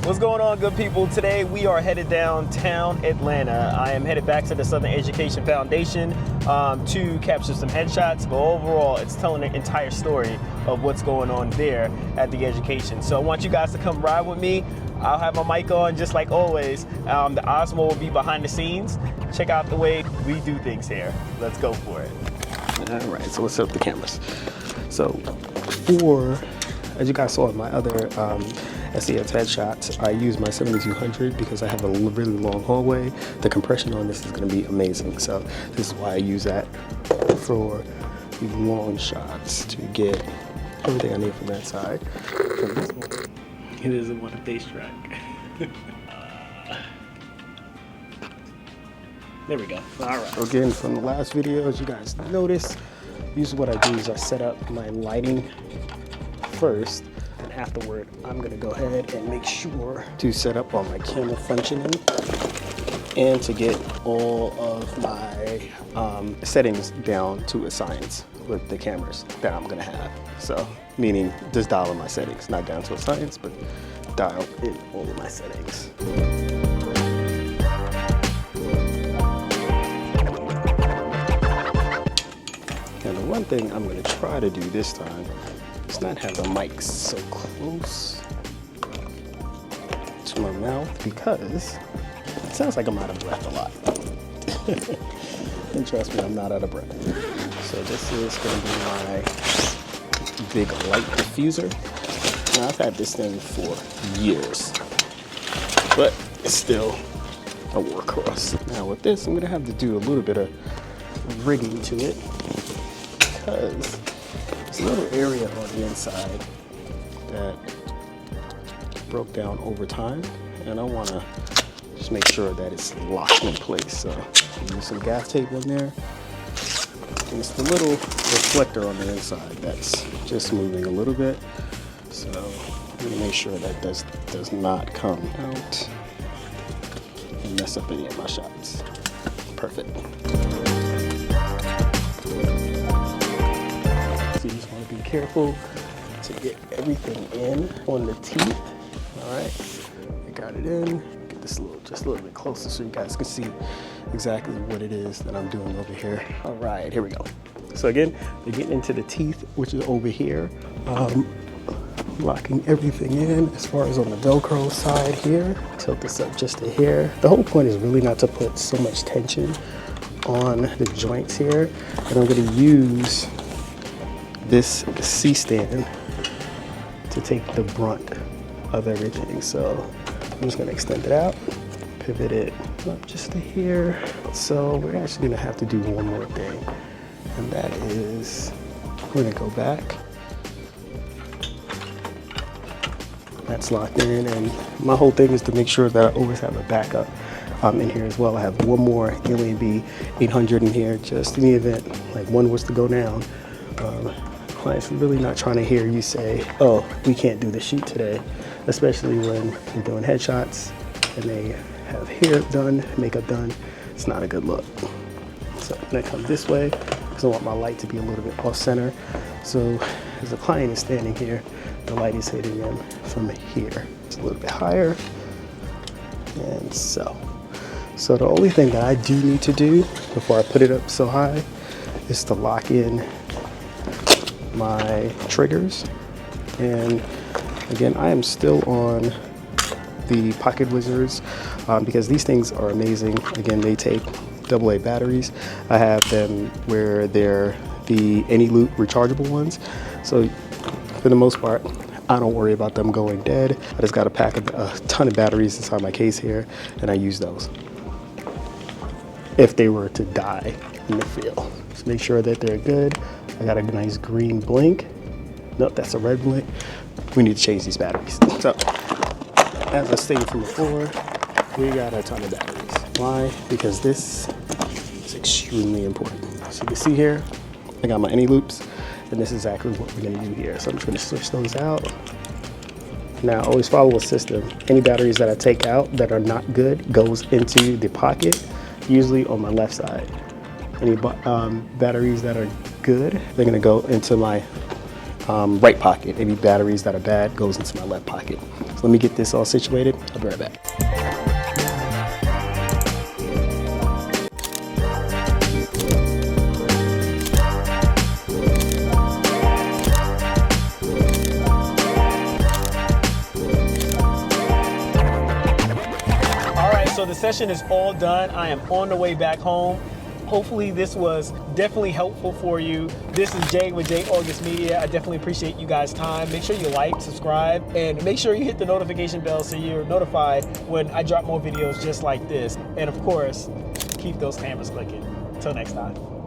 What's going on, good people? Today we are headed downtown Atlanta. I am headed back to the Southern Education Foundation to capture some headshots, but overall it's telling the entire story of what's going on there at the education. So I want you guys to come ride with me. I'll have my mic on just like always. The Osmo will be behind the scenes. Check out the way we do things here. Let's go for it. All right, so let's set up the cameras. So as you guys saw in my other SES headshots, I use my 7200 because I have a really long hallway. The compression on this is going to be amazing. So this is why I use that for these long shots to get everything I need from that side. From this one, it doesn't want a bass track. There we go. All right. So again, from the last video, as you guys noticed, usually what I do is I set up my lighting first, and afterward I'm gonna go ahead and make sure to set up all my camera functioning and to get all of my settings down to a science with the cameras that I'm gonna have. So meaning just dial in my settings, not down to a science, but dial in all of my settings. And the one thing I'm gonna try to do this time is not have the mic so close to my mouth, because it sounds like I'm out of breath a lot. And trust me, I'm not out of breath. So this is gonna be my big light diffuser. Now, I've had this thing for years, but it's still a workhorse. Now with this, I'm gonna have to do a little bit of rigging to it, because there's a little area on the inside that broke down over time, and I want to just make sure that it's locked in place. So use some gaff tape on there, and it's the little reflector on the inside that's just moving a little bit. So I'm going to make sure that does not come out and mess up any of my shots. Perfect. So you just want to be careful to get everything in on the teeth. All right, I got it in. Get this just a little bit closer so you guys can see exactly what it is that I'm doing over here. All right, here we go. So again, we're getting into the teeth, which is over here. Locking everything in as far as on the Velcro side here. Tilt this up just a hair. The whole point is really not to put so much tension on the joints here. And I'm going to use this C-stand to take the brunt of everything. So I'm just gonna extend it out, pivot it up just to here. So we're actually gonna have to do one more thing, and that is we're gonna go back. That's locked in, and my whole thing is to make sure that I always have a backup in here as well. I have one more Alien-B 800 in here, just in the event like one was to go down. Clients are really not trying to hear you say, oh, we can't do the shoot today, especially when you're doing headshots and they have hair done, makeup done. It's not a good look. So I'm gonna come this way because I want my light to be a little bit off center. So as the client is standing here, the light is hitting them from here. It's a little bit higher, and so the only thing that I do need to do before I put it up so high is to lock in my triggers. And again, I am still on the Pocket Wizards because these things are amazing. Again, they take AA batteries. I have them where they're the Any-Loop rechargeable ones. So for the most part, I don't worry about them going dead. I just got a pack of a ton of batteries inside my case here, and I use those if they were to die in the field. Just make sure that they're good. I got a nice green blink. Nope, that's a red blink. We need to change these batteries. So, as I stated from before, we got a ton of batteries. Why? Because this is extremely important. So you can see here, I got my Any-Loops, and this is exactly what we're gonna do here. So I'm just gonna switch those out. Now, always follow a system. Any batteries that I take out that are not good goes into the pocket, usually on my left side. Any batteries that are good, they're gonna go into my right pocket. Any batteries that are bad goes into my left pocket. So let me get this all situated. I'll be right back. So the session is all done. I am on the way back home. Hopefully this was definitely helpful for you. This is Jay with Jay August Media. I definitely appreciate you guys' time. Make sure you like, subscribe, and make sure you hit the notification bell so you're notified when I drop more videos just like this. And of course, keep those cameras clicking. Until next time.